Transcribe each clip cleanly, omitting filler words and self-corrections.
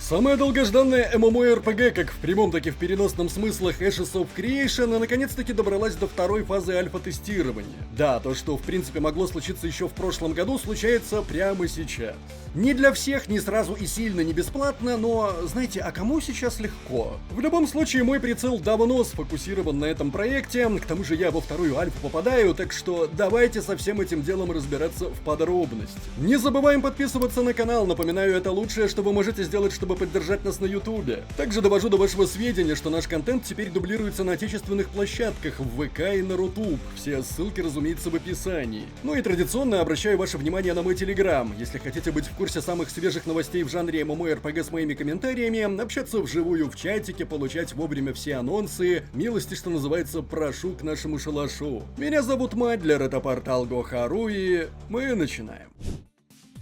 Самая долгожданная MMORPG, как в прямом, так и в переносном смыслах, Ashes of Creation, наконец-таки добралась до второй фазы альфа-тестирования. Да, то, что в принципе могло случиться еще в прошлом году, случается прямо сейчас. Не для всех, не сразу и сильно, не бесплатно, но, знаете, а кому сейчас легко? В любом случае, мой прицел давно сфокусирован на этом проекте, к тому же я во вторую альфу попадаю, так что давайте со всем этим делом разбираться в подробности. Не забываем подписываться на канал, напоминаю, это лучшее, что вы можете сделать, чтобы поддержать нас на ютубе. Также довожу до вашего сведения, что наш контент теперь дублируется на отечественных площадках в ВК и на Рутуб, все ссылки, разумеется, в описании. Ну и традиционно обращаю ваше внимание на мой телеграм, если хотите быть в курсе самых свежих новостей в жанре MMORPG с моими комментариями, общаться вживую в чатике, получать вовремя все анонсы, милости, что называется, прошу к нашему шалашу. Меня зовут Мадлер, это портал Гохару, и мы начинаем.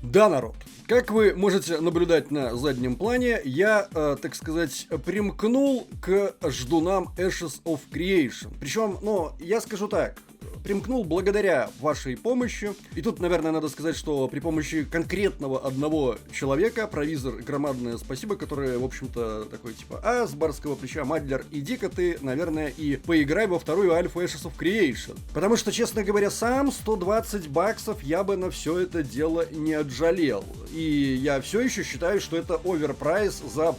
Да, народ, как вы можете наблюдать на заднем плане, я, так сказать, примкнул к ждунам Ashes of Creation. Причем, я скажу так, примкнул благодаря вашей помощи. И тут, наверное, надо сказать, что при помощи конкретного одного человека, провизор, громадное спасибо, который, в общем-то, такой типа, с барского плеча, Мадлер, иди-ка ты, наверное, и поиграй во вторую альфу Ashes of Creation. Потому что, честно говоря, сам $120 я бы на все это дело не отжалел. И я все еще считаю, что это оверпрайс за,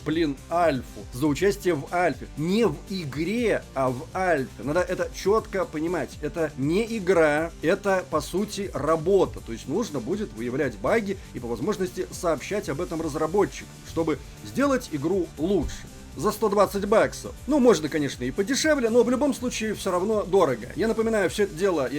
альфу. За участие в альфе. Не в игре, а в альфе. Надо это четко понимать. Это не игра, это, по сути, работа. То есть нужно будет выявлять баги и, по возможности, сообщать об этом разработчикам, чтобы сделать игру лучше. За $120. Можно, конечно, и подешевле, но в любом случае все равно дорого. Я напоминаю, все это дело,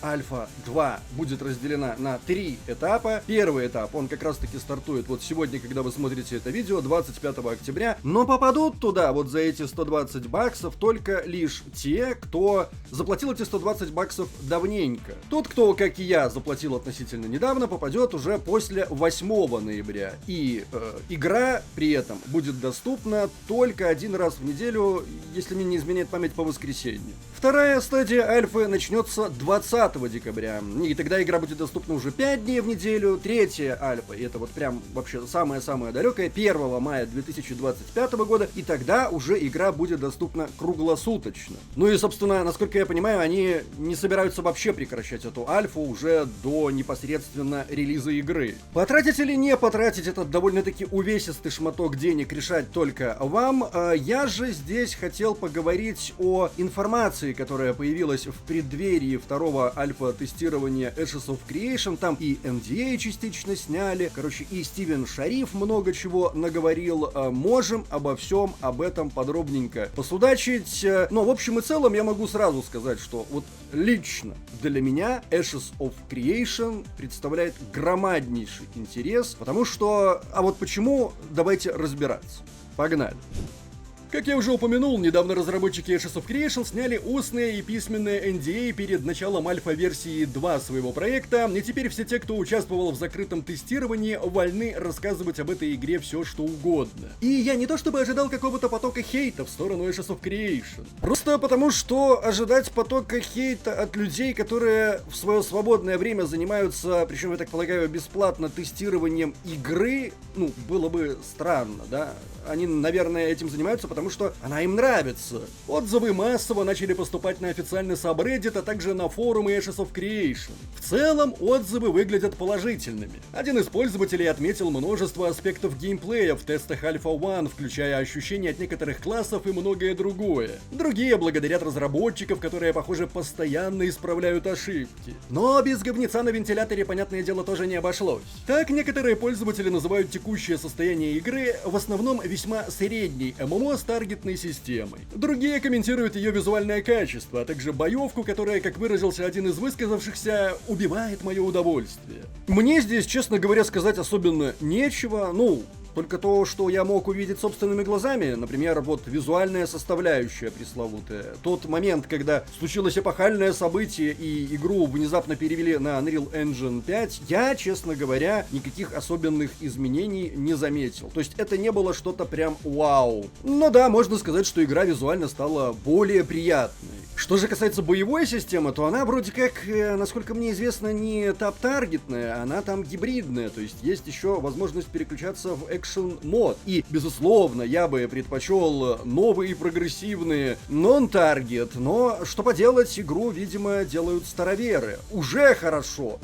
Альфа 2 будет разделена на 3 этапа. Первый этап, он как раз-таки стартует вот сегодня, когда вы смотрите это видео, 25 октября. Но попадут туда вот за эти $120 только лишь те, кто заплатил эти $120 давненько. Тот, кто, как и я, заплатил относительно недавно, попадет уже после 8 ноября. И игра при этом будет доступна только один раз в неделю, если мне не изменяет память, по воскресенью. Вторая стадия альфы начнется 20 декабря, и тогда игра будет доступна уже 5 дней в неделю. Третья альфа, и это вот прям вообще самая-самая далекая, 1 мая 2025 года, и тогда уже игра будет доступна круглосуточно. Ну и, собственно, насколько я понимаю, они не собираются вообще прекращать эту альфу уже до непосредственно релиза игры. Потратить или не потратить этот довольно-таки увесистый шматок денег решать только вам. Я же здесь хотел поговорить о информации, которая появилась в преддверии второго альфа-тестирования Ashes of Creation. Там и NDA частично сняли. И Стивен Шариф много чего наговорил. Можем обо всем об этом подробненько посудачить. Но в общем и целом я могу сразу сказать, что вот лично для меня Ashes of Creation представляет громаднейший интерес, потому что... А вот почему? Давайте разбираться. Погнали. Как я уже упомянул, недавно разработчики Ashes of Creation сняли устное и письменное NDA перед началом альфа-версии 2 своего проекта, и теперь все те, кто участвовал в закрытом тестировании, вольны рассказывать об этой игре все, что угодно. И я не то чтобы ожидал какого-то потока хейта в сторону Ashes of Creation. Просто потому, что ожидать потока хейта от людей, которые в свое свободное время занимаются, причем, я так полагаю, бесплатно тестированием игры, было бы странно, да? Они, наверное, этим занимаются, потому что она им нравится. Отзывы массово начали поступать на официальный сабреддит, а также на форумы Ashes of Creation. В целом, отзывы выглядят положительными. Один из пользователей отметил множество аспектов геймплея в тестах Alpha 1, включая ощущения от некоторых классов и многое другое. Другие благодарят разработчиков, которые, похоже, постоянно исправляют ошибки. Но без говнеца на вентиляторе, понятное дело, тоже не обошлось. Так, некоторые пользователи называют текущее состояние игры в основном весьма средней ММО с таргетной системой. Другие комментируют ее визуальное качество, а также боевку, которая, как выразился один из высказавшихся, убивает мое удовольствие. Мне здесь, честно говоря, сказать особенно нечего, только то, что я мог увидеть собственными глазами, например, вот визуальная составляющая пресловутая. Тот момент, когда случилось эпохальное событие и игру внезапно перевели на Unreal Engine 5, я, честно говоря, никаких особенных изменений не заметил. То есть это не было что-то прям вау. Но да, можно сказать, что игра визуально стала более приятной. Что же касается боевой системы, то она вроде как, насколько мне известно, не топ-таргетная, она там гибридная, то есть есть еще возможность переключаться в экшен мод. И, безусловно, я бы предпочел новые прогрессивные нон-таргет, но что поделать, игру, видимо, делают староверы. Уже хорошо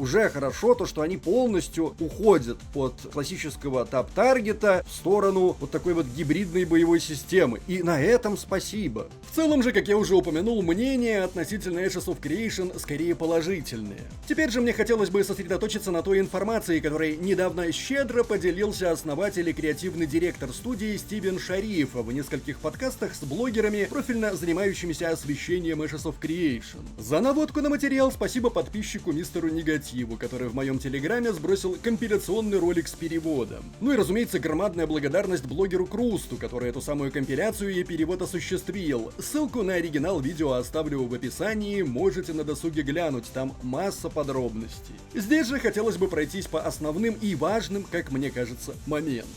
то, что они полностью уходят от классического топ-таргета в сторону вот такой вот гибридной боевой системы. И на этом спасибо. В целом же, как я уже упомянул, мнения относительно Ashes of Creation скорее положительные. Теперь же мне хотелось бы сосредоточиться на той информации, которой недавно щедро поделился основатель и креативный директор студии Стивен Шариф в нескольких подкастах с блогерами, профильно занимающимися освещением Ashes of Creation. За наводку на материал спасибо подписчику мистеру Негативу, который в моем телеграме сбросил компиляционный ролик с переводом. Ну и, разумеется, громадная благодарность блогеру Крусту, который эту самую компиляцию и перевод осуществил. Ссылку на оригинал видео оставлю в описании, можете на досуге глянуть, там масса подробностей. Здесь же хотелось бы пройтись по основным и важным, как мне кажется, моментам.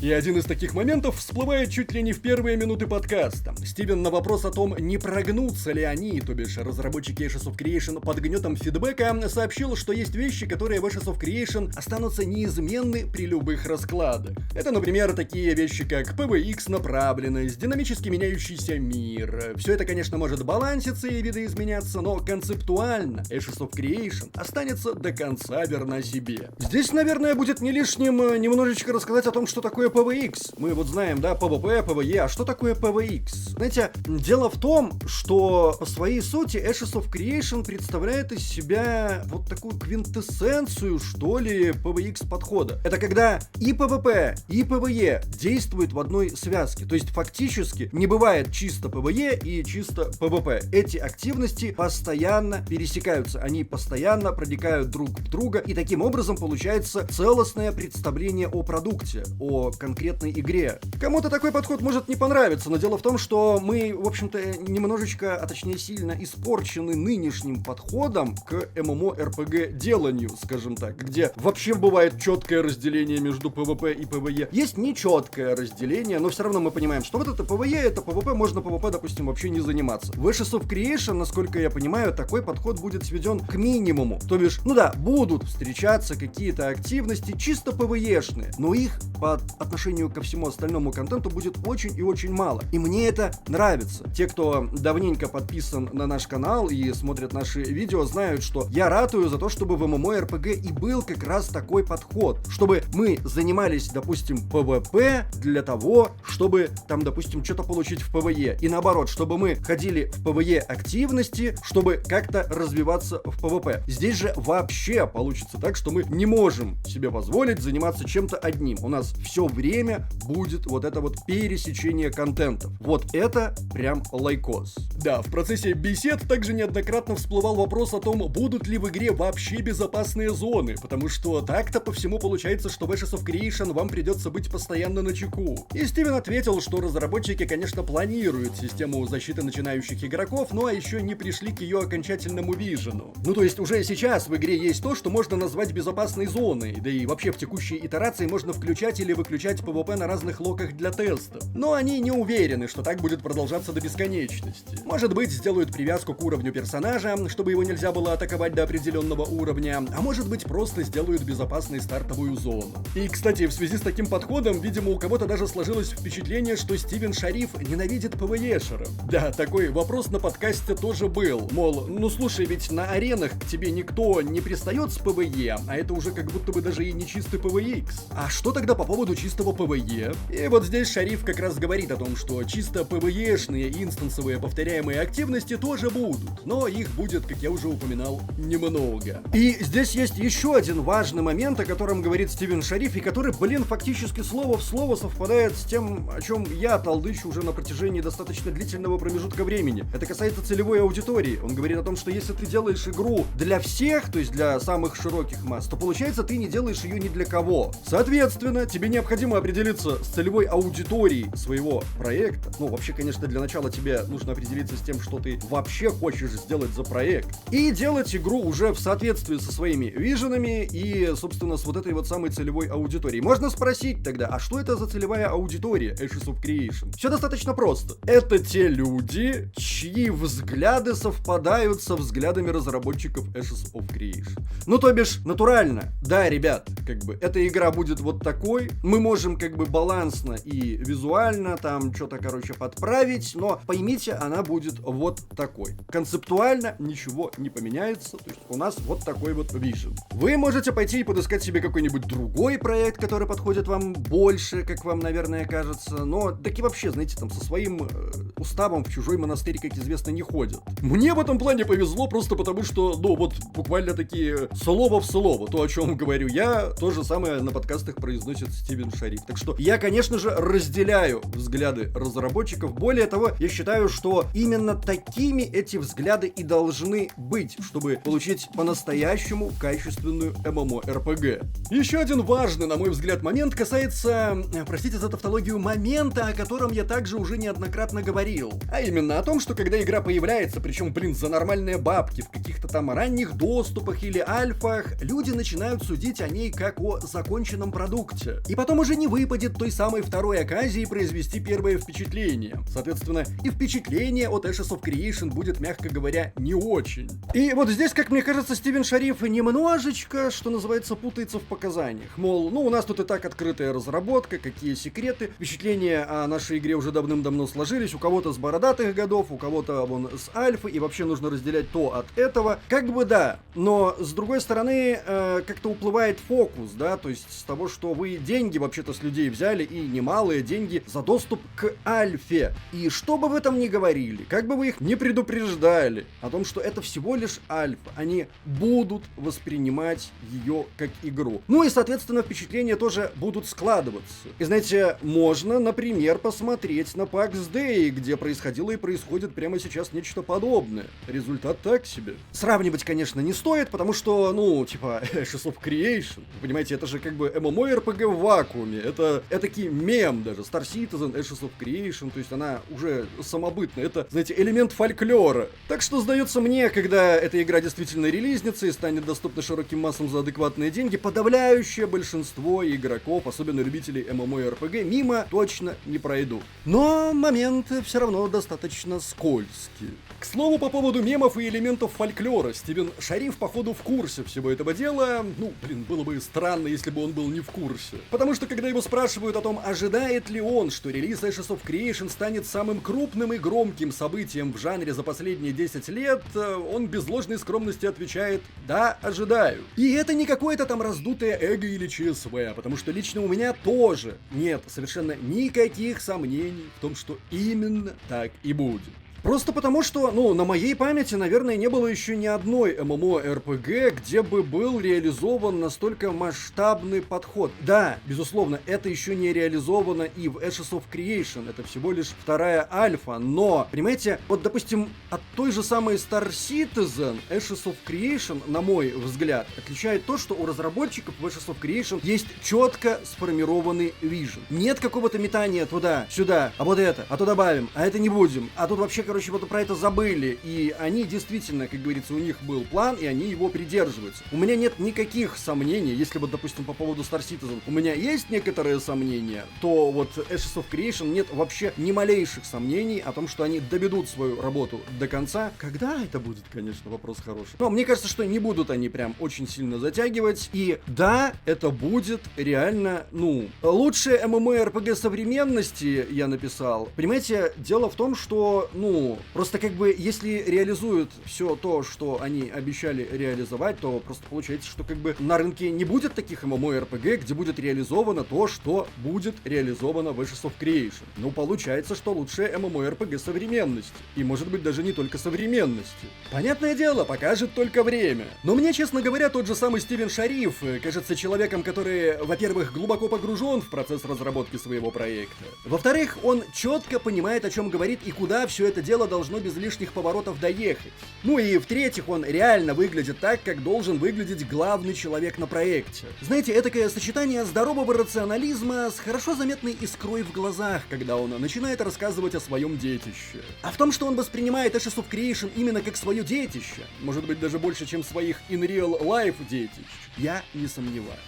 И один из таких моментов всплывает чуть ли не в первые минуты подкаста. Стивен на вопрос о том, не прогнутся ли они, то бишь разработчики Ashes of Creation, под гнетом фидбэка, сообщил, что есть вещи, которые в Ashes of Creation останутся неизменны при любых раскладах. Это, например, такие вещи, как PvX направленность, динамически меняющийся мир. Все это, конечно, может баланситься и видоизменяться, но концептуально Ashes of Creation останется до конца верна себе. Здесь, наверное, будет не лишним немножечко рассказать о том, что такое PvX. Мы вот знаем, да, PvP, PvE, а что такое PvX? Знаете, дело в том, что по своей сути Ashes of Creation представляет из себя вот такую квинтэссенцию, что ли, PvX подхода. Это когда и PvP, и PvE действуют в одной связке. То есть фактически не бывает чисто PvE и чисто PvP. Эти активности постоянно пересекаются, они постоянно проникают друг в друга, и таким образом получается целостное представление о продукте, о конкретной игре. Кому-то такой подход может не понравиться, но дело в том, что мы, в общем-то, немножечко, а точнее сильно испорчены нынешним подходом к MMORPG деланию, скажем так, где вообще бывает четкое разделение между PvP и PvE. Есть нечеткое разделение, но все равно мы понимаем, что вот это PvE, это PvP, можно PvP, допустим, вообще не заниматься. В Ashes of Creation, насколько я понимаю, такой подход будет сведен к минимуму. То бишь, ну да, будут встречаться какие-то активности чисто PvE-шные, но их по отношению ко всему остальному контенту будет очень и очень мало. И мне это нравится. Те, кто давненько подписан на наш канал и смотрят наши видео, знают, что я ратую за то, чтобы в MMORPG и был как раз такой подход. Чтобы мы занимались, допустим, PvP для того, чтобы там, допустим, что-то получить в PvE. И наоборот, чтобы мы ходили в PvE активности, чтобы как-то развиваться в PvP. Здесь же вообще получится так, что мы не можем себе позволить заниматься чем-то одним. У нас все время будет вот это вот пересечение контентов. Вот это прям лайкос. Да, в процессе бесед также неоднократно всплывал вопрос о том, будут ли в игре вообще безопасные зоны, потому что так-то по всему получается, что в Ashes of Creation вам придется быть постоянно начеку. И Стивен ответил, что разработчики, конечно, планируют систему защиты начинающих игроков, но еще не пришли к ее окончательному вижену. Ну то есть уже сейчас в игре есть то, что можно назвать безопасной зоной, да и вообще в текущей итерации можно включать или выключать PvP на разных локах для тестов. Но они не уверены, что так будет продолжаться до бесконечности. Может быть, сделают привязку к уровню персонажа, чтобы его нельзя было атаковать до определенного уровня, а может быть, просто сделают безопасной стартовую зону. И, кстати, в связи с таким подходом, видимо, у кого-то даже сложилось впечатление, что Стивен Шариф ненавидит PvE-шеров. Да, такой вопрос на подкасте тоже был. Мол, ну слушай, ведь на аренах к тебе никто не пристает с PvE, а это уже как будто бы даже и не чистый PvX. А что тогда по поводу чистого PvE? И вот здесь Шариф как раз говорит о том, что чисто PvE-шные инстансовые повторяемые активности тоже будут, но их будет, как я уже упоминал, немного. И здесь есть еще один важный момент, о котором говорит Стивен Шариф, и который, фактически слово в слово совпадает с тем, о чем я толдычу уже на протяжении достаточно длительного промежутка времени. Это касается целевой аудитории. Он говорит о том, что если ты делаешь игру для всех, то есть для самых широких масс, то получается ты не делаешь ее ни для кого. Соответственно, тебе тебе необходимо определиться с целевой аудиторией своего проекта. Ну, вообще, конечно, для начала тебе нужно определиться с тем, что ты вообще хочешь сделать за проект. И делать игру уже в соответствии со своими виженами и, собственно, с вот этой вот самой целевой аудиторией. Можно спросить тогда, а что это за целевая аудитория Ashes of Creation? Все достаточно просто. Это те люди, чьи взгляды совпадают со взглядами разработчиков Ashes of Creation. Ну, то бишь, натурально. Да, ребят, как бы, эта игра будет вот такой. Мы можем, как бы, балансно и визуально там что-то, короче, подправить, но поймите, она будет вот такой. Концептуально ничего не поменяется, то есть у нас вот такой вот вижен. Вы можете пойти и подыскать себе какой-нибудь другой проект, который подходит вам больше, как вам, наверное, кажется, но таки вообще, знаете, там со своим уставом в чужой монастырь, как известно, не ходят. Мне в этом плане повезло просто потому, что, ну, вот буквально такие слово в слово, то, о чем говорю я, то же самое на подкастах произносит Стивен Шариф. Так что я, конечно же, разделяю взгляды разработчиков. Более того, я считаю, что именно такими эти взгляды и должны быть, чтобы получить по-настоящему качественную MMORPG. Еще один важный, на мой взгляд, момент касается, простите за тавтологию, момента, о котором я также уже неоднократно говорил. А именно о том, что когда игра появляется, причем, блин, за нормальные бабки, в каких-то там ранних доступах или альфах, люди начинают судить о ней как о законченном продукте. И потом уже не выпадет той самой второй оказии произвести первое впечатление. Соответственно, и впечатление от Ashes of Creation будет, мягко говоря, не очень. И вот здесь, как мне кажется, Стивен Шариф немножечко, что называется, путается в показаниях. Мол, ну у нас тут и так открытая разработка, какие секреты, впечатления о нашей игре уже давным-давно сложились, у кого-то с бородатых годов, у кого-то вон с альфы, и вообще нужно разделять то от этого. Как бы да, но с другой стороны, как-то уплывает фокус, да, то есть с того, что вы деньги вообще-то с людей взяли, и немалые деньги за доступ к альфе. И что бы вы этом ни говорили, как бы вы их не предупреждали о том, что это всего лишь альфа, они будут воспринимать ее как игру. Ну и, соответственно, впечатления тоже будут складываться. И знаете, можно, например, посмотреть на PAX Day, где происходило и происходит прямо сейчас нечто подобное. Результат так себе. Сравнивать, конечно, не стоит, потому что, ну, типа, Ashes of Creation, вы понимаете, это же как бы MMORPG в вакууме, это этакий мем даже, Star Citizen, Ashes of Creation, то есть она уже самобытная, это, знаете, элемент фольклора. Так что, сдается мне, когда эта игра действительно релизнится и станет доступна широким массам за адекватные деньги, подавляющее большинство игроков, особенно любителей MMORPG, мимо точно не пройдут. Но моменты все равно достаточно скользкие. К слову, по поводу мемов и элементов фольклора, Стивен Шариф, походу, в курсе всего этого дела. Ну, блин, было бы странно, если бы он был не в курсе. Потому что, когда его спрашивают о том, ожидает ли он, что релиз Ashes of Creation станет самым крупным и громким событием в жанре за последние 10 лет, он без ложной скромности отвечает: да, ожидаю. И это не какое-то там раздутое эго или ЧСВ, потому что лично у меня тоже нет совершенно никаких сомнений в том, что именно так и будет. Просто потому, что, ну, на моей памяти, наверное, не было еще ни одной MMORPG, где бы был реализован настолько масштабный подход. Да, безусловно, это еще не реализовано и в Ashes of Creation, это всего лишь вторая альфа, но, понимаете, вот, допустим, от той же самой Star Citizen Ashes of Creation, на мой взгляд, отличает то, что у разработчиков в Ashes of Creation есть четко сформированный вижен. Нет какого-то метания туда-сюда, а вот это, а то добавим, а это не будем, а тут вообще, короче, вот про это забыли, и они действительно, как говорится, у них был план, и они его придерживаются. У меня нет никаких сомнений, если вот, допустим, по поводу Star Citizen у меня есть некоторые сомнения, то вот Ashes of Creation нет вообще ни малейших сомнений о том, что они доведут свою работу до конца. Когда это будет, конечно, вопрос хороший. Но мне кажется, что не будут они прям очень сильно затягивать, и да, это будет реально, ну, лучшее MMORPG современности, я написал. Понимаете, дело в том, что, ну, просто как бы, если реализуют все то, что они обещали реализовать, то просто получается, что как бы на рынке не будет таких MMORPG, где будет реализовано то, что будет реализовано в Ashes of Creation. Ну, получается, что лучшее MMORPG современности. И, может быть, даже не только современности. Понятное дело, покажет только время. Но мне, честно говоря, тот же самый Стивен Шариф кажется человеком, который, во-первых, глубоко погружен в процесс разработки своего проекта. Во-вторых, он четко понимает, о чем говорит и куда все это дело должно без лишних поворотов доехать. Ну и в-третьих, он реально выглядит так, как должен выглядеть главный человек на проекте. Знаете, этакое сочетание здорового рационализма с хорошо заметной искрой в глазах, когда он начинает рассказывать о своем детище. А в том, что он воспринимает Ashes of Creation именно как свое детище, может быть даже больше, чем своих in real life детищ, я не сомневаюсь.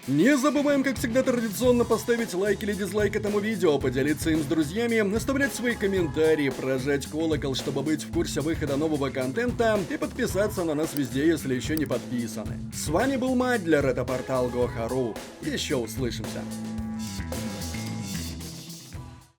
Не забываем, как всегда, традиционно поставить лайк или дизлайк этому видео, поделиться им с друзьями, оставлять свои комментарии, прожать колокол, чтобы быть в курсе выхода нового контента, и подписаться на нас везде, если еще не подписаны. С вами был Мадлер, это портал Go.ru. Еще услышимся.